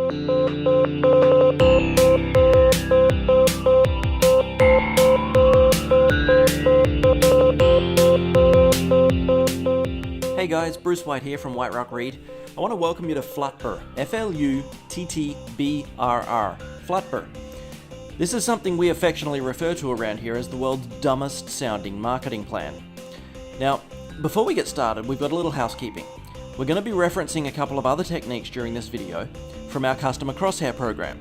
Hey guys, Bruce White here from White Rock Read. I want to welcome you to FLUTTBRR, F-L-U-T-T-B-R-R, FLUTTBRR. This is something we affectionately refer to around here as the world's dumbest sounding marketing plan. Now, before we get started, we've got a little housekeeping. We're going to be referencing a couple of other techniques during this video from our Customer Crosshair program.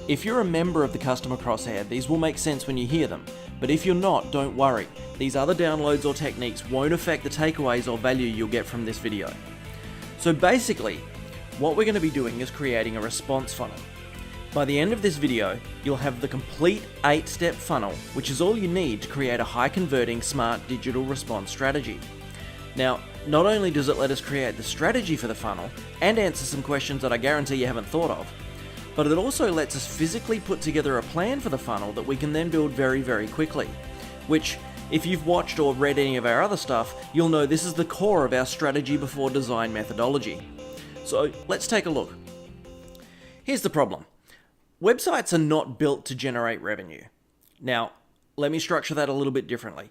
If you're a member of the Customer Crosshair, these will make sense when you hear them, but if you're not, don't worry. These other downloads or techniques won't affect the takeaways or value you'll get from this video. So basically, what we're going to be doing is creating a response funnel. By the end of this video, you'll have the complete 8-step funnel, which is all you need to create a high-converting smart digital response strategy. Now, not only does it let us create the strategy for the funnel and answer some questions that I guarantee you haven't thought of, but it also lets us physically put together a plan for the funnel that we can then build very, very quickly, which, if you've watched or read any of our other stuff, you'll know this is the core of our strategy before design methodology. So let's take a look. Here's the problem. Websites are not built to generate revenue. Now, let me structure that a little bit differently.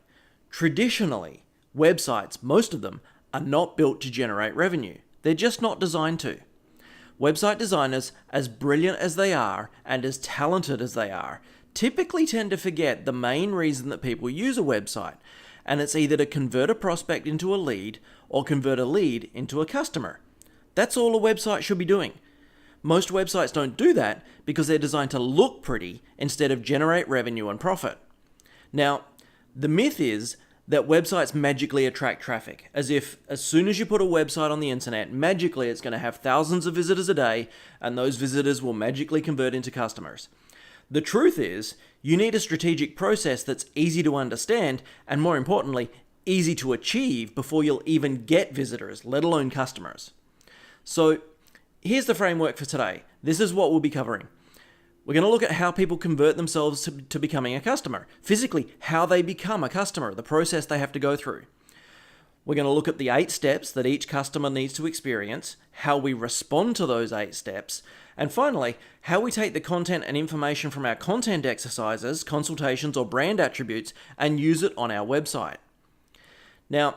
Traditionally, websites, most of them, are not built to generate revenue. They're just not designed to. Website designers, as brilliant as they are and as talented as they are, typically tend to forget the main reason that people use a website, and it's either to convert a prospect into a lead or convert a lead into a customer. That's all a website should be doing. Most websites don't do that because they're designed to look pretty instead of generate revenue and profit. Now, the myth is that websites magically attract traffic, as if as soon as you put a website on the internet, magically it's going to have thousands of visitors a day, and those visitors will magically convert into customers. The truth is, you need a strategic process that's easy to understand, and more importantly, easy to achieve before you'll even get visitors, let alone customers. So, here's the framework for today. This is what we'll be covering. We're going to look at how people convert themselves to becoming a customer. Physically, how they become a customer, the process they have to go through. We're going to look at the 8 steps that each customer needs to experience, how we respond to those 8 steps, and finally, how we take the content and information from our content exercises, consultations, or brand attributes and use it on our website. Now,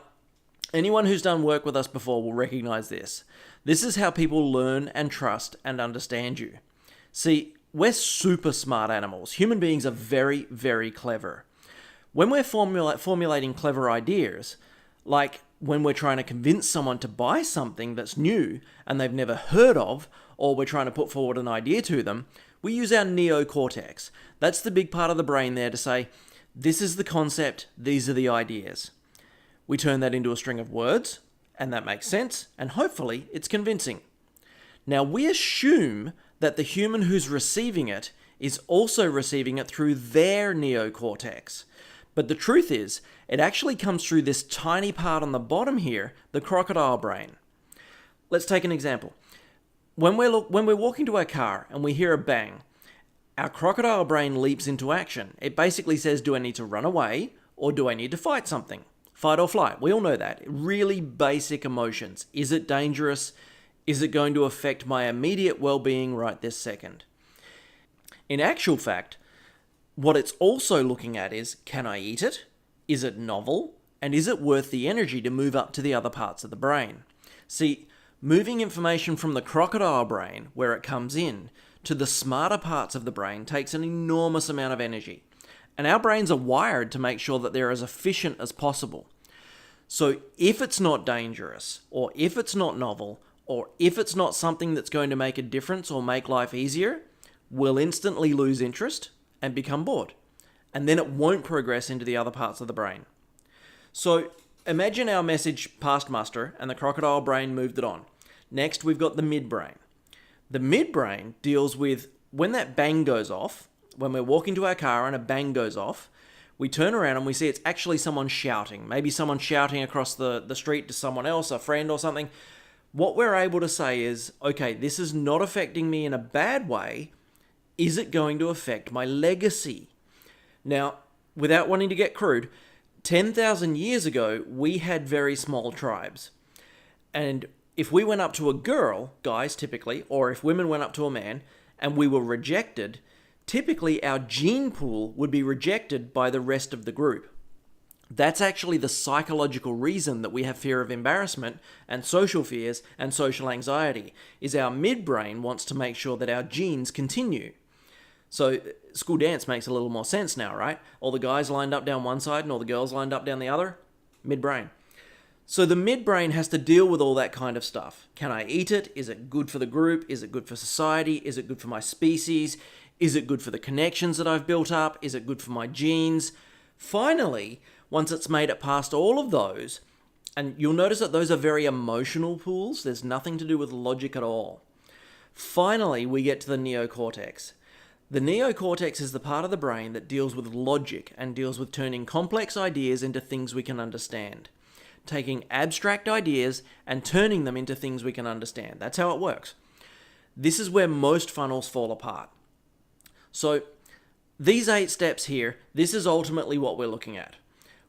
anyone who's done work with us before will recognize this. This is how people learn and trust and understand you. See, we're super smart animals. Human beings are very, very clever. When we're formulating clever ideas, like when we're trying to convince someone to buy something that's new and they've never heard of, or we're trying to put forward an idea to them, we use our neocortex. That's the big part of the brain there to say, this is the concept, these are the ideas. We turn that into a string of words, and that makes sense, and hopefully it's convincing. Now we assume that the human who's receiving it is also receiving it through their neocortex. But the truth is, it actually comes through this tiny part on the bottom here, the crocodile brain. Let's take an example. When we're walking to our car and we hear a bang, our crocodile brain leaps into action. It basically says, do I need to run away or do I need to fight something? Fight or flight. We all know that. Really basic emotions. Is it dangerous? Is it going to affect my immediate well-being right this second? In actual fact, what it's also looking at is, can I eat it? Is it novel? And is it worth the energy to move up to the other parts of the brain? See, moving information from the crocodile brain, where it comes in, to the smarter parts of the brain takes an enormous amount of energy. And our brains are wired to make sure that they're as efficient as possible. So if it's not dangerous, or if it's not novel, or if it's not something that's going to make a difference or make life easier, we'll instantly lose interest and become bored. And then it won't progress into the other parts of the brain. So imagine our message passed muster and the crocodile brain moved it on. Next, we've got the midbrain. The midbrain deals with when that bang goes off, when we're walking to our car and a bang goes off, we turn around and we see it's actually someone shouting. Maybe someone shouting across the street to someone else, a friend or something. What we're able to say is, okay, this is not affecting me in a bad way. Is it going to affect my legacy? Now, without wanting to get crude, 10,000 years ago, we had very small tribes. And if we went up to a girl, guys typically, or if women went up to a man and we were rejected, typically our gene pool would be rejected by the rest of the group. That's actually the psychological reason that we have fear of embarrassment and social fears and social anxiety, is our midbrain wants to make sure that our genes continue. So school dance makes a little more sense now, right? All the guys lined up down one side and all the girls lined up down the other. Midbrain. So the midbrain has to deal with all that kind of stuff. Can I eat it? Is it good for the group? Is it good for society? Is it good for my species? Is it good for the connections that I've built up? Is it good for my genes? Finally, once it's made it past all of those, and you'll notice that those are very emotional pools, there's nothing to do with logic at all. Finally, we get to the neocortex. The neocortex is the part of the brain that deals with logic and deals with turning complex ideas into things we can understand. Taking abstract ideas and turning them into things we can understand. That's how it works. This is where most funnels fall apart. So, these 8 steps here, this is ultimately what we're looking at.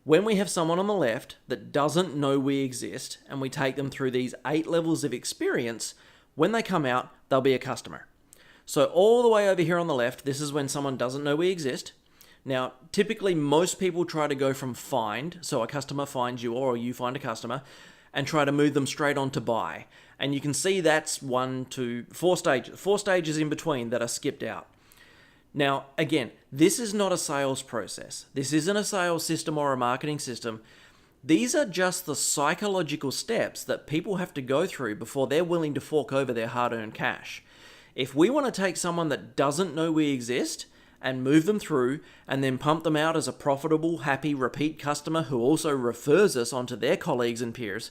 When we have someone on the left that doesn't know we exist and we take them through these 8 levels of experience, when they come out, they'll be a customer. So all the way over here on the left, this is when someone doesn't know we exist. Now, typically most people try to go from find, so a customer finds you or you find a customer, and try to move them straight on to buy. And you can see that's 1 to 4 stages, 4 stages in between that are skipped out. Now, again, this is not a sales process. This isn't a sales system or a marketing system. These are just the psychological steps that people have to go through before they're willing to fork over their hard-earned cash. If we want to take someone that doesn't know we exist and move them through and then pump them out as a profitable, happy, repeat customer who also refers us onto their colleagues and peers,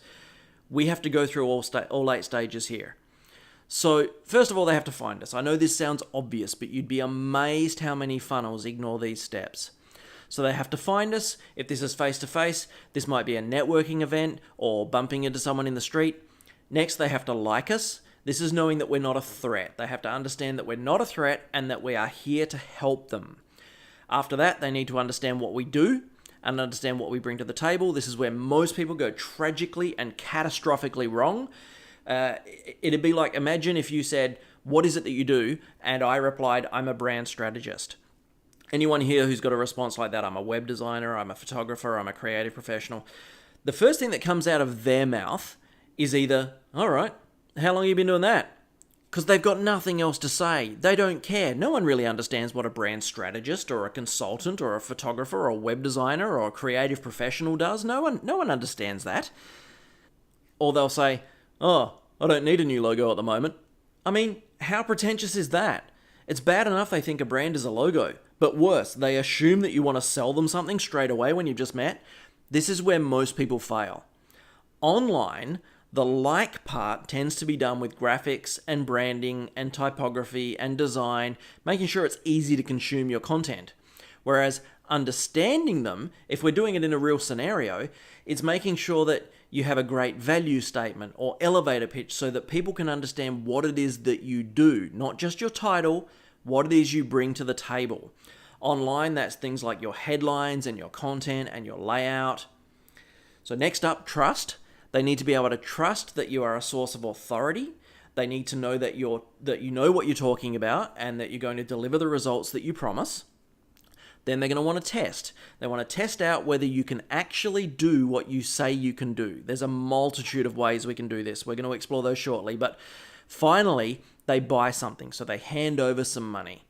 we have to go through all 8 stages here. So, first of all, they have to find us. I know this sounds obvious, but you'd be amazed how many funnels ignore these steps. So they have to find us. If this is face-to-face, this might be a networking event or bumping into someone in the street. Next, they have to like us. This is knowing that we're not a threat. They have to understand that we're not a threat and that we are here to help them. After that, they need to understand what we do and understand what we bring to the table. This is where most people go tragically and catastrophically wrong. It'd be like, imagine if you said, what is it that you do? And I replied, I'm a brand strategist. Anyone here who's got a response like that, I'm a web designer, I'm a photographer, I'm a creative professional. The first thing that comes out of their mouth is either, all right, how long have you been doing that? Because they've got nothing else to say. They don't care. No one really understands what a brand strategist or a consultant or a photographer or a web designer or a creative professional does. No one understands that. Or they'll say, oh, I don't need a new logo at the moment. I mean, how pretentious is that? It's bad enough they think a brand is a logo, but worse, they assume that you want to sell them something straight away when you've just met. This is where most people fail. Online, the like part tends to be done with graphics and branding and typography and design, making sure it's easy to consume your content. Whereas understanding them, if we're doing it in a real scenario, it's making sure that you have a great value statement or elevator pitch so that people can understand what it is that you do, not just your title, what it is you bring to the table. Online, that's things like your headlines and your content and your layout. So next up, trust. They need to be able to trust that you are a source of authority. They need to know that you know what you're talking about and that you're going to deliver the results that you promise. Then they're going to want to test. They want to test out whether you can actually do what you say you can do. There's a multitude of ways we can do this. We're going to explore those shortly. But finally, they buy something. So they hand over some money.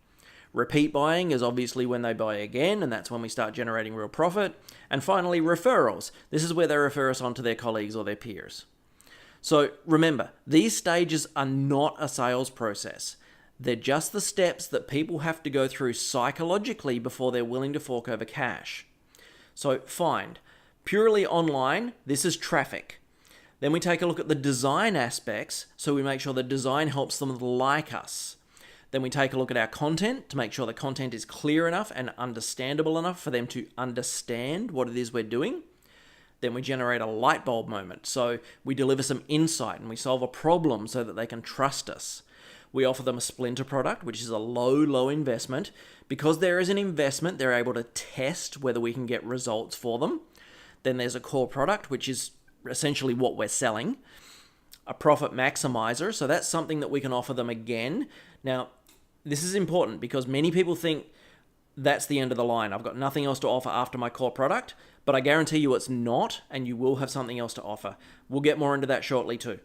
Repeat buying is obviously when they buy again, and that's when we start generating real profit. And finally, referrals. This is where they refer us on to their colleagues or their peers. So remember, these stages are not a sales process. They're just the steps that people have to go through psychologically before they're willing to fork over cash. So find. Purely online, this is traffic. Then we take a look at the design aspects, so we make sure the design helps them like us. Then we take a look at our content to make sure the content is clear enough and understandable enough for them to understand what it is we're doing. Then we generate a light bulb moment. So we deliver some insight and we solve a problem so that they can trust us. We offer them a splinter product, which is a low investment. Because there is an investment, they're able to test whether we can get results for them. Then there's a core product, which is essentially what we're selling. a profit maximizer. So that's something that we can offer them again. Now, this is important because many people think that's the end of the line. I've got nothing else to offer after my core product, but I guarantee you it's not, and you will have something else to offer. We'll get more into that shortly too.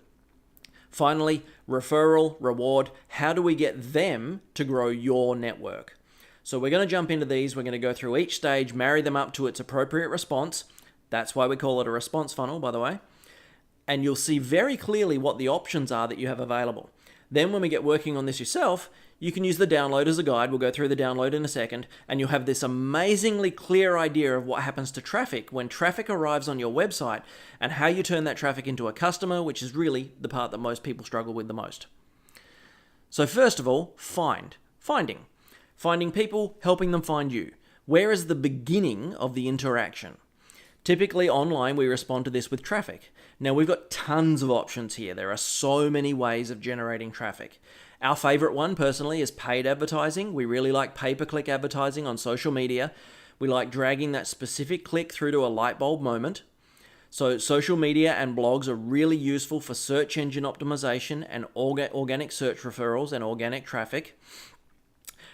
Finally, referral, reward. How do we get them to grow your network? So we're going to jump into these. We're going to go through each stage, marry them up to its appropriate response. That's why we call it a response funnel, by the way. And you'll see very clearly what the options are that you have available. Then when we get working on this yourself, you can use the download as a guide. We'll go through the download in a second, and you'll have this amazingly clear idea of what happens to traffic when traffic arrives on your website and how you turn that traffic into a customer, which is really the part that most people struggle with the most. So first of all, finding people, helping them find you. Where is the beginning of the interaction? Typically online, we respond to this with traffic. Now we've got tons of options here. There are so many ways of generating traffic. Our favorite one personally is paid advertising. We really like pay-per-click advertising on social media. We like dragging that specific click through to a light bulb moment. So social media and blogs are really useful for search engine optimization and organic search referrals and organic traffic.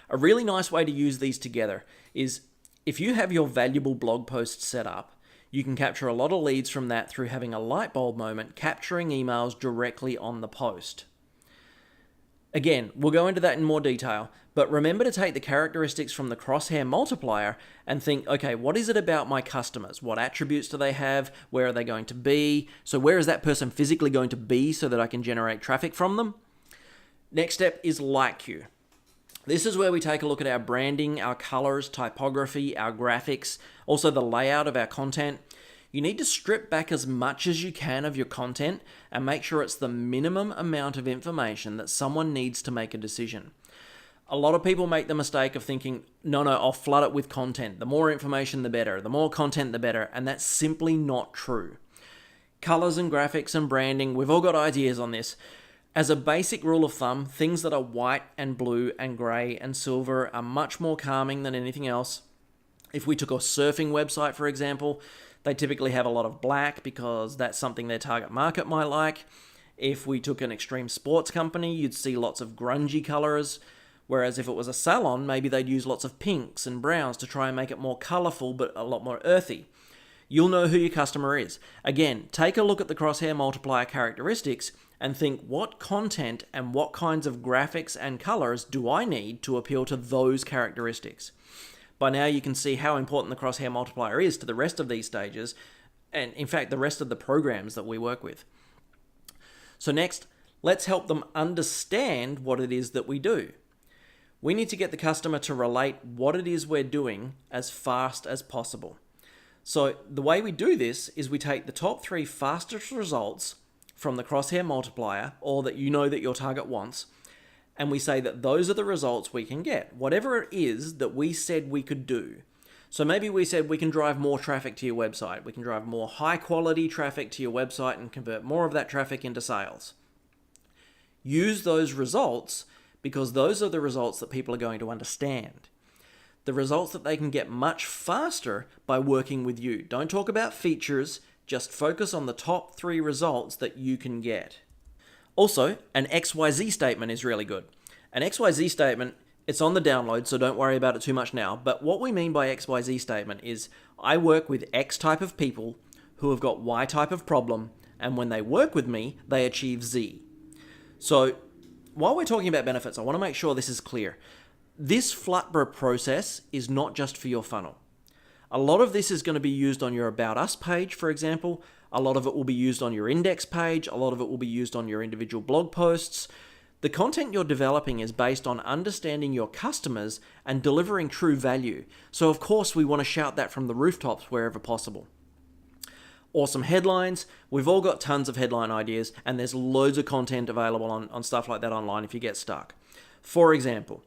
A really nice way to use these together is if you have your valuable blog post set up, you can capture a lot of leads from that through having a light bulb moment, capturing emails directly on the post. Again, we'll go into that in more detail, but remember to take the characteristics from the crosshair multiplier and think, okay, what is it about my customers? What attributes do they have? Where are they going to be? So where is that person physically going to be so that I can generate traffic from them? Next step is like you. This is where we take a look at our branding, our colors, typography, our graphics, also the layout of our content. You need to strip back as much as you can of your content and make sure it's the minimum amount of information that someone needs to make a decision. A lot of people make the mistake of thinking, no, I'll flood it with content. The more information, the better. The more content, the better. And that's simply not true. Colors and graphics and branding, we've all got ideas on this. As a basic rule of thumb, things that are white and blue and grey and silver are much more calming than anything else. If we took a surfing website, for example, they typically have a lot of black because that's something their target market might like. If we took an extreme sports company, you'd see lots of grungy colours. Whereas if it was a salon, maybe they'd use lots of pinks and browns to try and make it more colourful but a lot more earthy. You'll know who your customer is. Again, take a look at the crosshair multiplier characteristics and think, what content and what kinds of graphics and colors do I need to appeal to those characteristics? By now you can see how important the crosshair multiplier is to the rest of these stages, and in fact the rest of the programs that we work with. So next, let's help them understand what it is that we do. We need to get the customer to relate what it is we're doing as fast as possible. So the way we do this is we take the top 3 fastest results from the crosshair multiplier, or that you know that your target wants, and we say that those are the results we can get, whatever it is that we said we could do. So maybe we said we can drive more traffic to your website, we can drive more high quality traffic to your website and convert more of that traffic into sales. Use those results because those are the results that people are going to understand. The results that they can get much faster by working with you. Don't talk about features, just focus on the top 3 results that you can get. Also, an XYZ statement is really good. An XYZ statement, it's on the download, so don't worry about it too much now. But what we mean by XYZ statement is, I work with X type of people who have got Y type of problem, and when they work with me, they achieve Z. So, while we're talking about benefits, I want to make sure this is clear. This FLUTTBRR process is not just for your funnel. A lot of this is going to be used on your About Us page, for example. A lot of it will be used on your index page. A lot of it will be used on your individual blog posts. The content you're developing is based on understanding your customers and delivering true value. So of course we want to shout that from the rooftops wherever possible. Awesome headlines. We've all got tons of headline ideas, and there's loads of content available on stuff like that online if you get stuck. For example,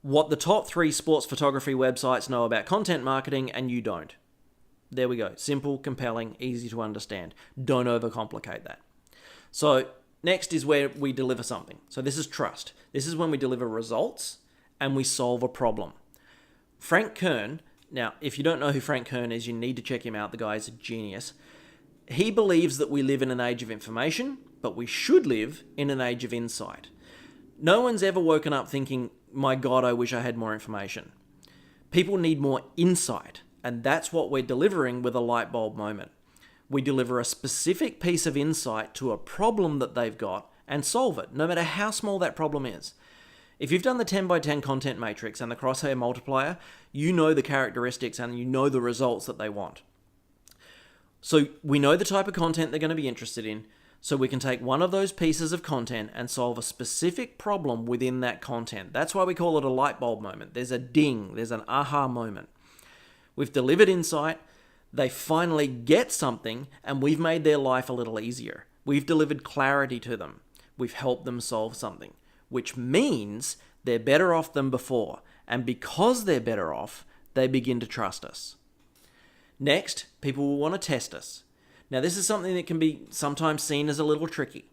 what the top 3 sports photography websites know about content marketing and you don't. There we go. Simple, compelling, easy to understand. Don't overcomplicate that. So next is where we deliver something. So this is trust. This is when we deliver results and we solve a problem. Frank Kern, now if you don't know who Frank Kern is, you need to check him out. The guy is a genius. He believes that we live in an age of information but we should live in an age of insight. No one's ever woken up thinking, my God, I wish I had more information. People need more insight, and that's what we're delivering with a light bulb moment. We deliver a specific piece of insight to a problem that they've got and solve it, no matter how small that problem is. If you've done the 10 by 10 content matrix and the crosshair multiplier, you know the characteristics and you know the results that they want. So we know the type of content they're going to be interested in, so we can take one of those pieces of content and solve a specific problem within that content. That's why we call it a light bulb moment. There's a ding, there's an aha moment. We've delivered insight, they finally get something, and we've made their life a little easier. We've delivered clarity to them. We've helped them solve something, which means they're better off than before. And because they're better off, they begin to trust us. Next, people will want to test us. Now, this is something that can be sometimes seen as a little tricky.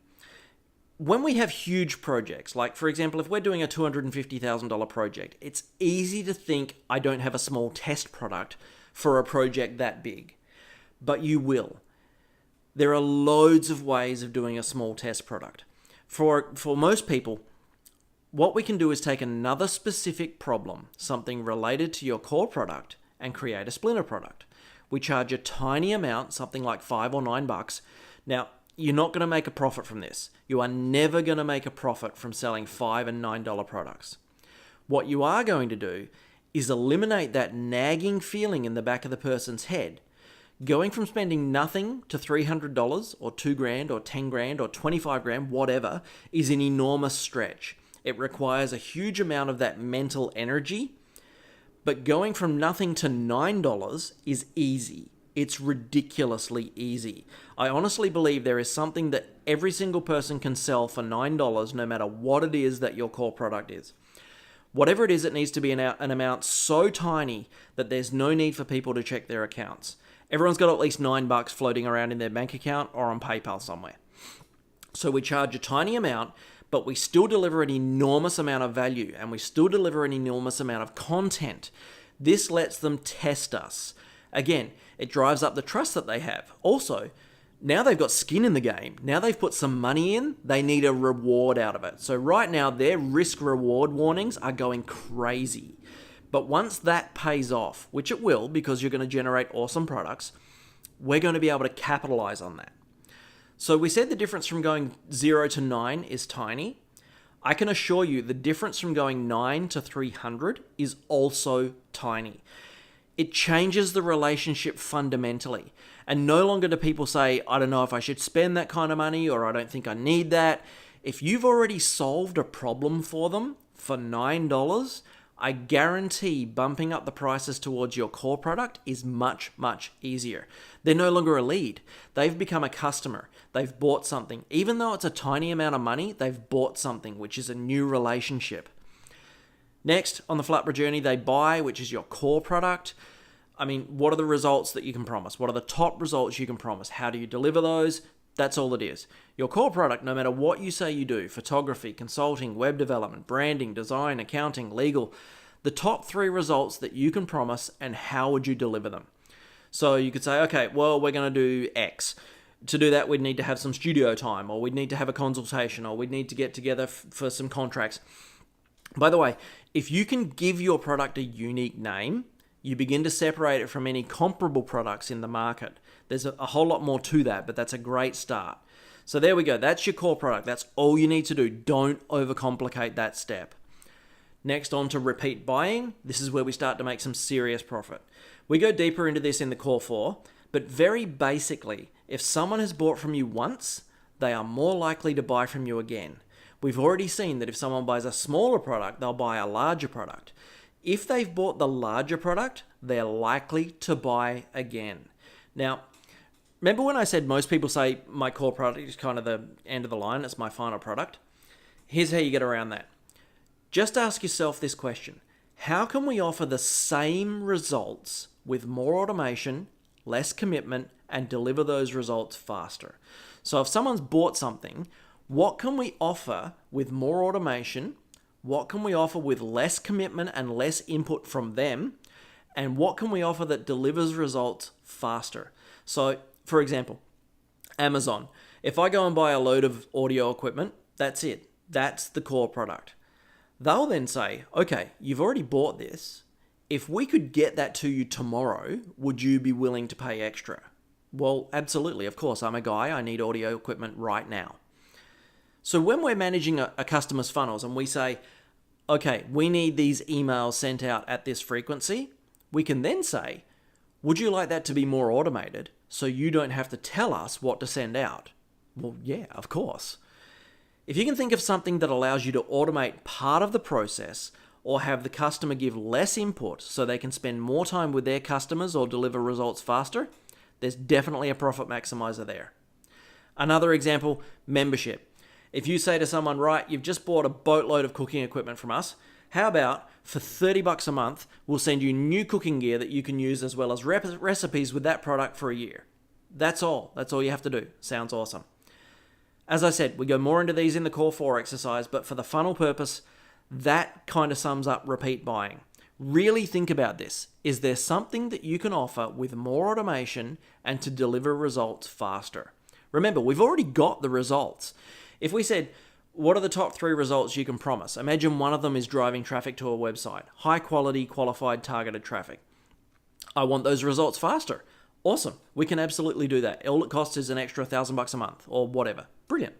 When we have huge projects, like for example, if we're doing a $250,000 project, it's easy to think I don't have a small test product for a project that big. But you will. There are loads of ways of doing a small test product. For most people, what we can do is take another specific problem, something related to your core product, and create a splinter product. We charge a tiny amount, something like $5 or $9. Now, you're not going to make a profit from this. You are never going to make a profit from selling $5 and $9 products. What you are going to do is eliminate that nagging feeling in the back of the person's head. Going from spending nothing to $300 or $2,000 or $10,000 or $25,000, whatever, is an enormous stretch. It requires a huge amount of that mental energy. But going from nothing to $9 is easy. It's ridiculously easy. I honestly believe there is something that every single person can sell for $9 no matter what it is that your core product is. Whatever it is, it needs to be an amount so tiny that there's no need for people to check their accounts. Everyone's got at least $9 floating around in their bank account or on PayPal somewhere. So we charge a tiny amount, but we still deliver an enormous amount of value and we still deliver an enormous amount of content. This lets them test us. Again, it drives up the trust that they have. Also, now they've got skin in the game. Now they've put some money in, they need a reward out of it. So right now, their risk-reward warnings are going crazy. But once that pays off, which it will because you're going to generate awesome products, we're going to be able to capitalize on that. So we said the difference from going 0 to 9 is tiny. I can assure you the difference from going 9 to 300 is also tiny. It changes the relationship fundamentally. And no longer do people say, I don't know if I should spend that kind of money or I don't think I need that. If you've already solved a problem for them for $9, I guarantee bumping up the prices towards your core product is much, much easier. They're no longer a lead. They've become a customer. They've bought something. Even though it's a tiny amount of money, they've bought something, which is a new relationship. Next, on the FLUTTBRR journey, they buy, which is your core product. I mean, what are the results that you can promise? What are the top results you can promise? How do you deliver those? That's all it is. Your core product, no matter what you say you do, photography, consulting, web development, branding, design, accounting, legal, the top 3 results that you can promise and how would you deliver them? So you could say, okay, well, we're going to do X. To do that, we'd need to have some studio time, or we'd need to have a consultation, or we'd need to get together for some contracts. By the way, if you can give your product a unique name, you begin to separate it from any comparable products in the market. There's a whole lot more to that, but that's a great start. So there we go. That's your core product. That's all you need to do. Don't overcomplicate that step. Next, on to repeat buying. This is where we start to make some serious profit. We go deeper into this in the core 4, but very basically, if someone has bought from you once, they are more likely to buy from you again. We've already seen that if someone buys a smaller product, they'll buy a larger product. If they've bought the larger product, they're likely to buy again. Now, remember when I said most people say my core product is kind of the end of the line, it's my final product? Here's how you get around that. Just ask yourself this question. How can we offer the same results with more automation, less commitment, and deliver those results faster? So if someone's bought something, what can we offer with more automation? What can we offer with less commitment and less input from them? And what can we offer that delivers results faster? So, for example, Amazon. If I go and buy a load of audio equipment, that's it. That's the core product. They'll then say, okay, you've already bought this. If we could get that to you tomorrow, would you be willing to pay extra? Well, absolutely. Of course, I'm a guy. I need audio equipment right now. So when we're managing a customer's funnels and we say, okay, we need these emails sent out at this frequency, we can then say, would you like that to be more automated so you don't have to tell us what to send out? Well, yeah, of course. If you can think of something that allows you to automate part of the process or have the customer give less input so they can spend more time with their customers or deliver results faster, there's definitely a profit maximizer there. Another example, membership. If you say to someone, right, you've just bought a boatload of cooking equipment from us, how about for $30 a month, we'll send you new cooking gear that you can use as well as recipes with that product for a year. That's all. That's all you have to do. Sounds awesome. As I said, we go more into these in the Core 4 exercise, but for the funnel purpose, that kind of sums up repeat buying. Really think about this. Is there something that you can offer with more automation and to deliver results faster? Remember, we've already got the results. If we said, what are the top 3 results you can promise? Imagine one of them is driving traffic to a website. High quality, qualified, targeted traffic. I want those results faster. Awesome. We can absolutely do that. All it costs is an extra $1,000 a month or whatever. Brilliant.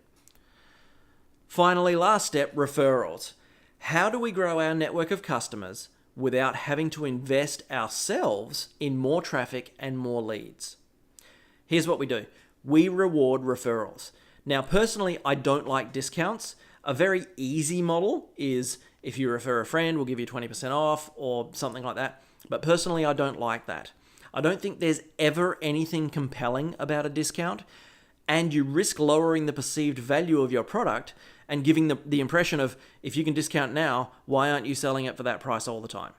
Finally, last step, referrals. How do we grow our network of customers without having to invest ourselves in more traffic and more leads? Here's what we do. We reward referrals. Now, personally, I don't like discounts. A very easy model is if you refer a friend, we'll give you 20% off or something like that. But personally, I don't like that. I don't think there's ever anything compelling about a discount, and you risk lowering the perceived value of your product and giving the impression of, if you can discount now, why aren't you selling it for that price all the time?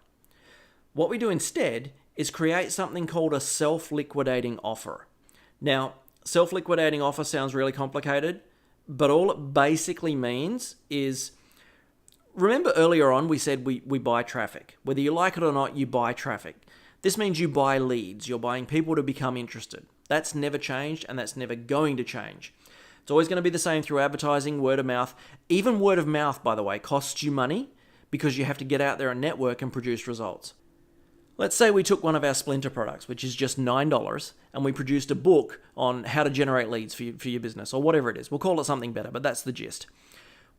What we do instead is create something called a self-liquidating offer. Now, self-liquidating offer sounds really complicated, but all it basically means is, remember earlier on we said we buy traffic. Whether you like it or not, you buy traffic. This means you buy leads. You're buying people to become interested. That's never changed, and that's never going to change. It's always going to be the same through advertising, word of mouth. Even word of mouth, by the way, costs you money because you have to get out there and network and produce results. Let's say we took one of our Splinter products, which is just $9, and we produced a book on how to generate leads for your business, or whatever it is. We'll call it something better, but that's the gist.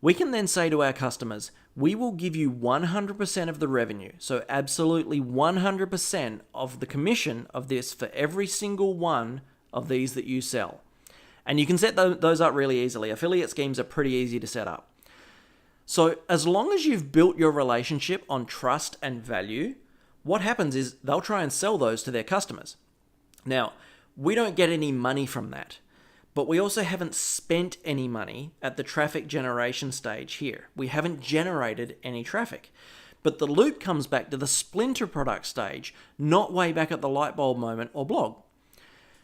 We can then say to our customers, we will give you 100% of the revenue, so absolutely 100% of the commission of this for every single one of these that you sell. And you can set those up really easily. Affiliate schemes are pretty easy to set up. So as long as you've built your relationship on trust and value, what happens is they'll try and sell those to their customers. Now, we don't get any money from that, but we also haven't spent any money at the traffic generation stage here. We haven't generated any traffic. But the loop comes back to the Splinter product stage, not way back at the Lightbulb moment or blog.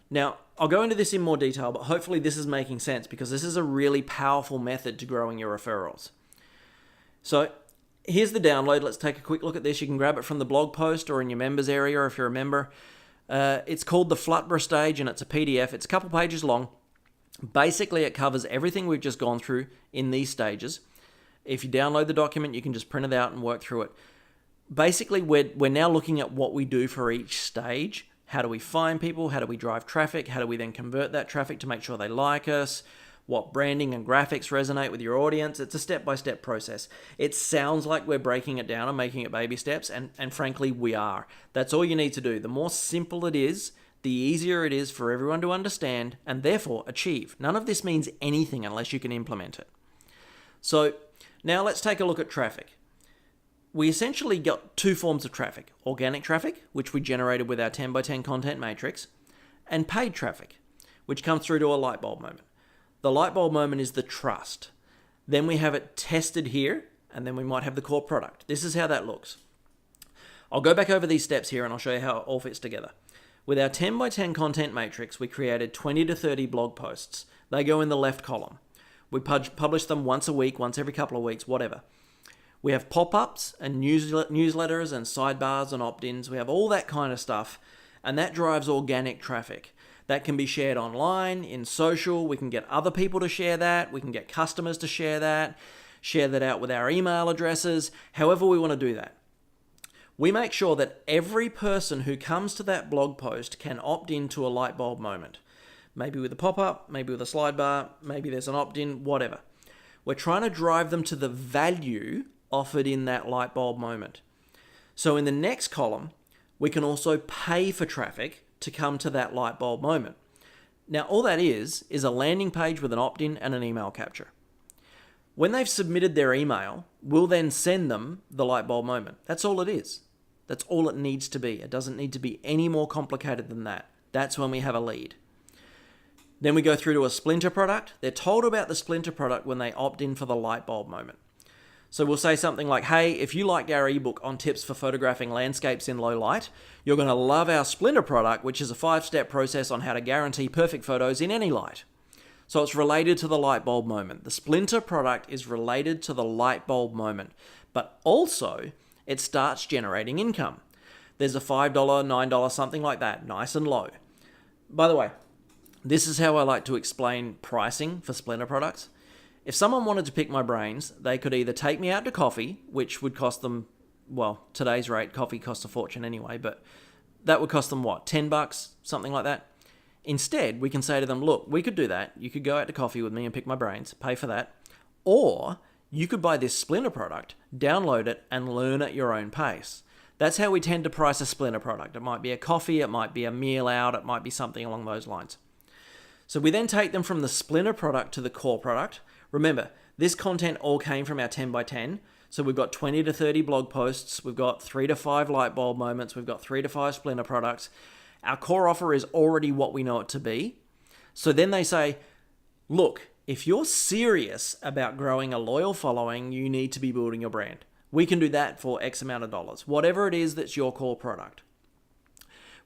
Now, I'll go into this in more detail, but hopefully this is making sense because this is a really powerful method to growing your referrals. So here's the download. Let's take a quick look at this. You can grab it from the blog post or in your members area if you're a member. It's called the FLUTTBRR stage and it's a PDF. It's a couple pages long. Basically, it covers everything we've just gone through in these stages. If you download the document, you can just print it out and work through it. Basically, we're now looking at what we do for each stage. How do we find people? How do we drive traffic? How do we then convert that traffic to make sure they like us? What branding and graphics resonate with your audience? It's a step-by-step process. It sounds like we're breaking it down and making it baby steps, and frankly, we are. That's all you need to do. The more simple it is, the easier it is for everyone to understand and therefore achieve. None of this means anything unless you can implement it. So now let's take a look at traffic. We essentially got 2 forms of traffic: organic traffic, which we generated with our 10x10 content matrix, and paid traffic, which comes through to a Lightbulb moment. The Lightbulb moment is the trust. Then we have it tested here, and then we might have the core product. This is how that looks. I'll go back over these steps here and I'll show you how it all fits together. With our 10x10 content matrix, we created 20 to 30 blog posts. They go in the left column. We publish them once a week, once every couple of weeks, whatever. We have pop-ups and newsletters and sidebars and opt-ins. We have all that kind of stuff, and that drives organic traffic. That can be shared online, in social. We can get other people to share that. We can get customers to share that out with our email addresses, however we want to do that. We make sure that every person who comes to that blog post can opt into a light bulb moment. Maybe with a pop-up, maybe with a slide bar, maybe there's an opt-in, whatever. We're trying to drive them to the value offered in that light bulb moment. So in the next column, we can also pay for traffic to come to that light bulb moment. Now, all that is a landing page with an opt-in and an email capture. When they've submitted their email, we'll then send them the light bulb moment. That's all it is. That's all it needs to be. It doesn't need to be any more complicated than that. That's when we have a lead. Then we go through to a splinter product. They're told about the splinter product when they opt in for the light bulb moment. So we'll say something like, hey, if you liked our ebook on tips for photographing landscapes in low light, you're going to love our splinter product, which is a 5-step process on how to guarantee perfect photos in any light. So it's related to the light bulb moment. The splinter product is related to the light bulb moment, but also it starts generating income. There's a $5, $9, something like that, nice and low. By the way, this is how I like to explain pricing for splinter products. If someone wanted to pick my brains, they could either take me out to coffee, which would cost them, well, today's rate, coffee costs a fortune anyway, but that would cost them what, $10, something like that? Instead, we can say to them, look, we could do that. You could go out to coffee with me and pick my brains, pay for that. Or you could buy this splinter product, download it, and learn at your own pace. That's how we tend to price a splinter product. It might be a coffee, it might be a meal out, it might be something along those lines. So we then take them from the splinter product to the core product. Remember, this content all came from our 10 by 10. So we've got 20 to 30 blog posts. We've got 3 to 5 light bulb moments. We've got 3 to 5 splinter products. Our core offer is already what we know it to be. So then they say, look, if you're serious about growing a loyal following, you need to be building your brand. We can do that for X amount of dollars, whatever it is that's your core product.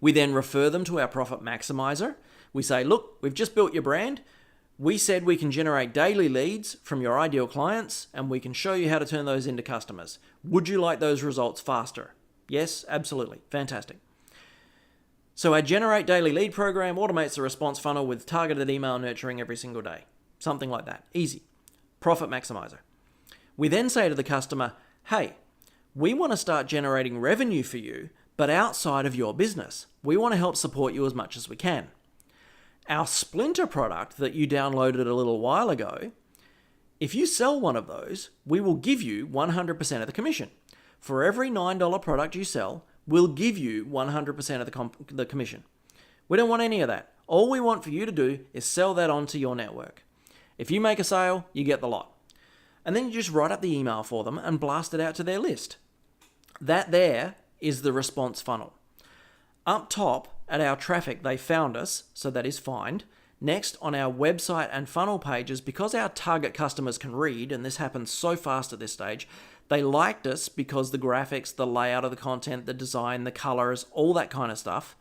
We then refer them to our profit maximizer. We say, look, we've just built your brand. We said we can generate daily leads from your ideal clients, and we can show you how to turn those into customers. Would you like those results faster? Yes, absolutely. Fantastic. So our Generate Daily Lead program automates the response funnel with targeted email nurturing every single day. Something like that. Easy. Profit maximizer. We then say to the customer, hey, we want to start generating revenue for you, but outside of your business. We want to help support you as much as we can. Our splinter product that you downloaded a little while ago, if you sell one of those, we will give you 100% of the commission. For every $9 product you sell, we'll give you 100% of the commission. We don't want any of that. All we want for you to do is sell that onto your network. If you make a sale, you get the lot. And then you just write up the email for them and blast it out to their list. That there is the response funnel. Up top, at our traffic, they found us, so that is find. Next, on our website and funnel pages, because our target customers can read, and this happens so fast at this stage, they liked us because the graphics, the layout of the content, the design, the colors, all that kind of stuff.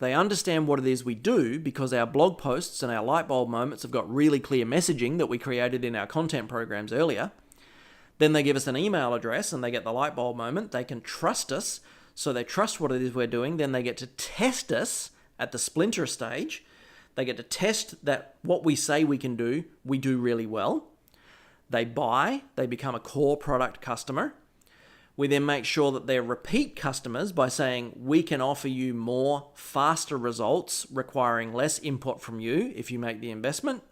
They understand what it is we do because our blog posts and our light bulb moments have got really clear messaging that we created in our content programs earlier. Then they give us an email address and they get the light bulb moment. They can trust us. So they trust what it is we're doing. Then they get to test us at the splinter stage. They get to test that what we say we can do, we do really well. They buy. They become a core product customer. We then make sure that they're repeat customers by saying we can offer you more, faster results requiring less input from you if you make the investment.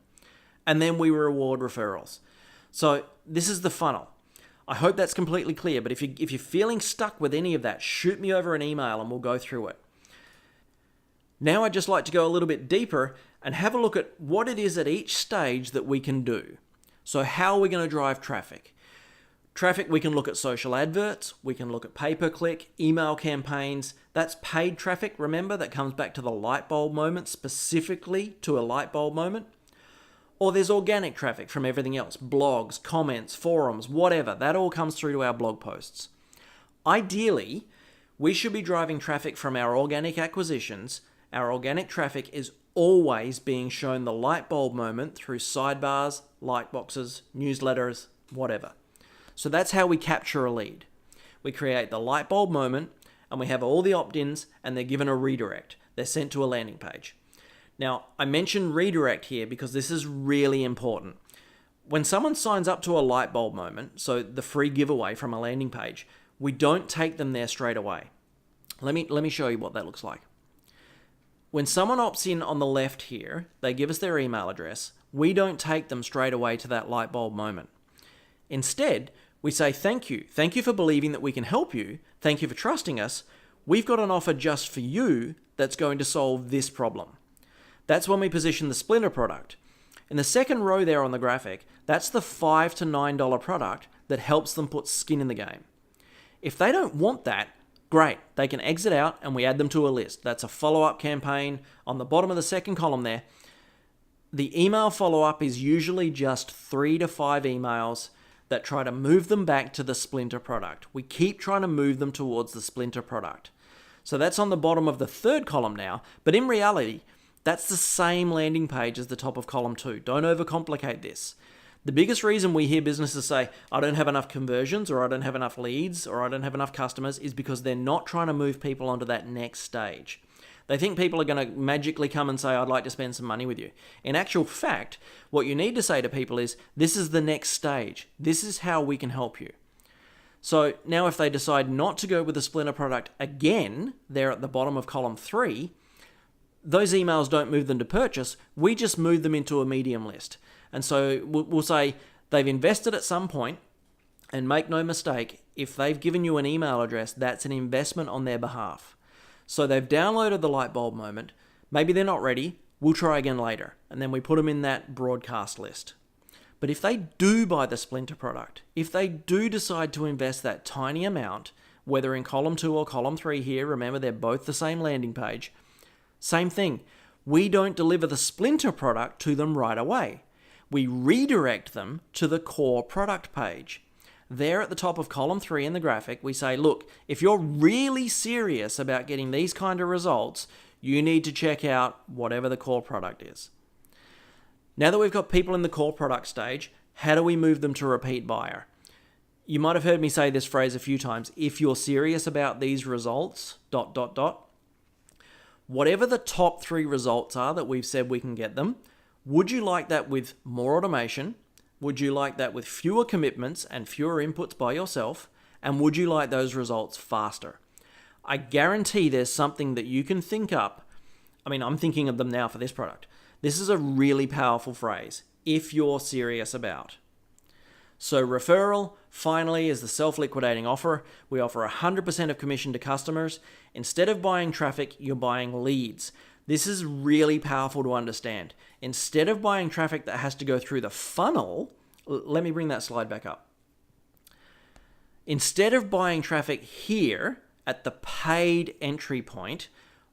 And then we reward referrals. So this is the funnel. I hope that's completely clear, but if you're feeling stuck with any of that, shoot me over an email and we'll go through it. Now I'd just like to go a little bit deeper and have a look at what it is at each stage that we can do. So how are we going to drive traffic? Traffic, we can look at social adverts, we can look at pay-per-click, email campaigns. That's paid traffic, remember, that comes back to the light bulb moment, specifically to a light bulb moment. Or there's organic traffic from everything else, blogs, comments, forums, whatever. That all comes through to our blog posts. Ideally, we should be driving traffic from our organic acquisitions. Our organic traffic is always being shown the light bulb moment through sidebars, like boxes, newsletters, whatever. So that's how we capture a lead. We create the light bulb moment and we have all the opt-ins and they're given a redirect. They're sent to a landing page. Now, I mentioned redirect here because this is really important. When someone signs up to a light bulb moment, so the free giveaway from a landing page, we don't take them there straight away. Let me show you what that looks like. When someone opts in on the left here, they give us their email address. We don't take them straight away to that light bulb moment. Instead, we say thank you. Thank you for believing that we can help you. Thank you for trusting us. We've got an offer just for you that's going to solve this problem. That's when we position the splinter product. In the second row there on the graphic, that's the $5 to $9 product that helps them put skin in the game. If they don't want that, great, they can exit out and we add them to a list. That's a follow-up campaign on the bottom of the second column there. The email follow-up is usually just 3 to 5 emails that try to move them back to the splinter product. We keep trying to move them towards the splinter product. So that's on the bottom of the third column now, but in reality, that's the same landing page as the top of column 2. Don't overcomplicate this. The biggest reason we hear businesses say, I don't have enough conversions, or I don't have enough leads, or I don't have enough customers, is because they're not trying to move people onto that next stage. They think people are going to magically come and say, I'd like to spend some money with you. In actual fact, what you need to say to people is, this is the next stage. This is how we can help you. So now if they decide not to go with the splinter product again, there at the bottom of column 3, those emails don't move them to purchase, we just move them into a medium list. And so we'll say they've invested at some point, and make no mistake, if they've given you an email address, that's an investment on their behalf. So they've downloaded the light bulb moment, maybe they're not ready, we'll try again later, and then we put them in that broadcast list. But if they do buy the splinter product, if they do decide to invest that tiny amount, whether in column 2 or column 3 here, remember they're both the same landing page, same thing, we don't deliver the splinter product to them right away. We redirect them to the core product page. There at the top of column 3 in the graphic, we say, look, if you're really serious about getting these kind of results, you need to check out whatever the core product is. Now that we've got people in the core product stage, how do we move them to repeat buyer? You might have heard me say this phrase a few times. If you're serious about these results, ... Whatever the top 3 results are that we've said we can get them, would you like that with more automation? Would you like that with fewer commitments and fewer inputs by yourself? And would you like those results faster? I guarantee there's something that you can think up. I mean, I'm thinking of them now for this product. This is a really powerful phrase, if you're serious about. So referral, finally, is the self-liquidating offer. We offer 100% of commission to customers. Instead of buying traffic, you're buying leads. This is really powerful to understand. Instead of buying traffic that has to go through the funnel, let me bring that slide back up. Instead of buying traffic here at the paid entry point,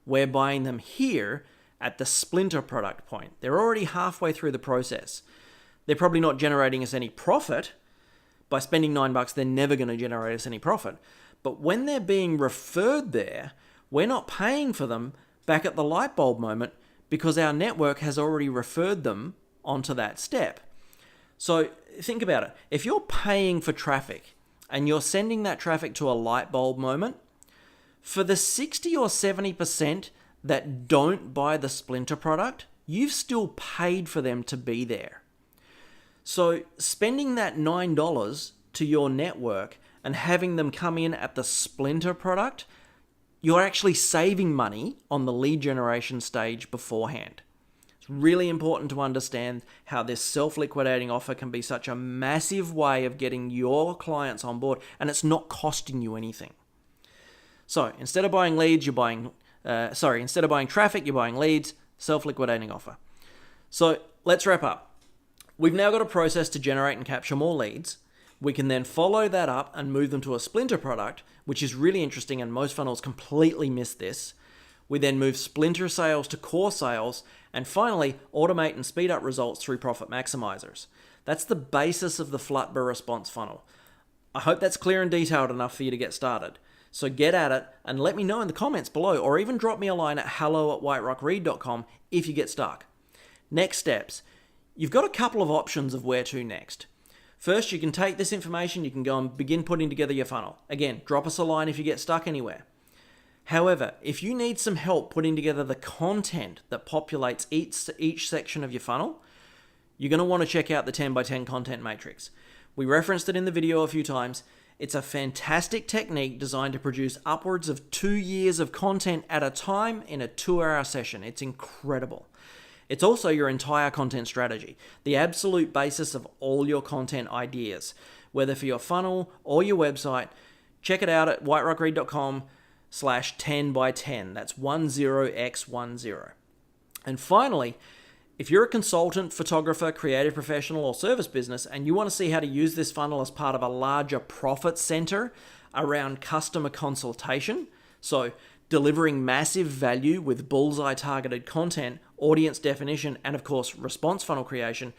we're buying them here at the splinter product point. They're already halfway through the process. They're probably not generating us any profit. By spending $9, they're never going to generate us any profit. But when they're being referred there, we're not paying for them back at the light bulb moment because our network has already referred them onto that step. So think about it. If you're paying for traffic and you're sending that traffic to a light bulb moment, for the 60 or 70% that don't buy the splinter product, you've still paid for them to be there. So spending that $9 to your network and having them come in at the splinter product, you're actually saving money on the lead generation stage beforehand. It's really important to understand how this self-liquidating offer can be such a massive way of getting your clients on board, and it's not costing you anything. So instead of buying leads, instead of buying traffic, you're buying leads, self-liquidating offer. So let's wrap up. We've now got a process to generate and capture more leads. We can then follow that up and move them to a splinter product, which is really interesting, and most funnels completely miss this. We then move splinter sales to core sales, and finally automate and speed up results through profit maximizers. That's the basis of the FLUTTBRR response funnel. I hope that's clear and detailed enough for you to get started. So get at it and let me know in the comments below, or even drop me a line at hello@whiterockreed.com if you get stuck. Next steps. You've got a couple of options of where to next. First, you can take this information, you can go and begin putting together your funnel. Again, drop us a line if you get stuck anywhere. However, if you need some help putting together the content that populates each section of your funnel, you're going to want to check out the 10x10 content matrix. We referenced it in the video a few times. It's a fantastic technique designed to produce upwards of 2 years of content at a time in a 2-hour session. It's incredible. It's also your entire content strategy, the absolute basis of all your content ideas, whether for your funnel or your website. Check it out at whiterockreed.com/10x10. That's 10x10. And finally, if you're a consultant, photographer, creative professional, or service business, and you want to see how to use this funnel as part of a larger profit center around customer consultation, so delivering massive value with bullseye targeted content, audience definition, and of course, response funnel creation,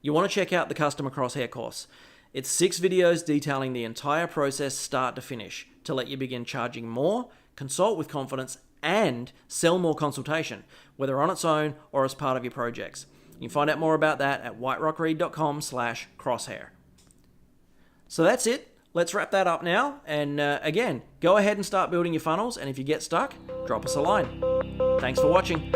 you want to check out the Customer Crosshair course. It's 6 videos detailing the entire process start to finish to let you begin charging more, consult with confidence, and sell more consultation, whether on its own or as part of your projects. You can find out more about that at whiterockreed.com/crosshair. So that's it. Let's wrap that up now. And again, go ahead and start building your funnels. And if you get stuck, drop us a line. Thanks for watching.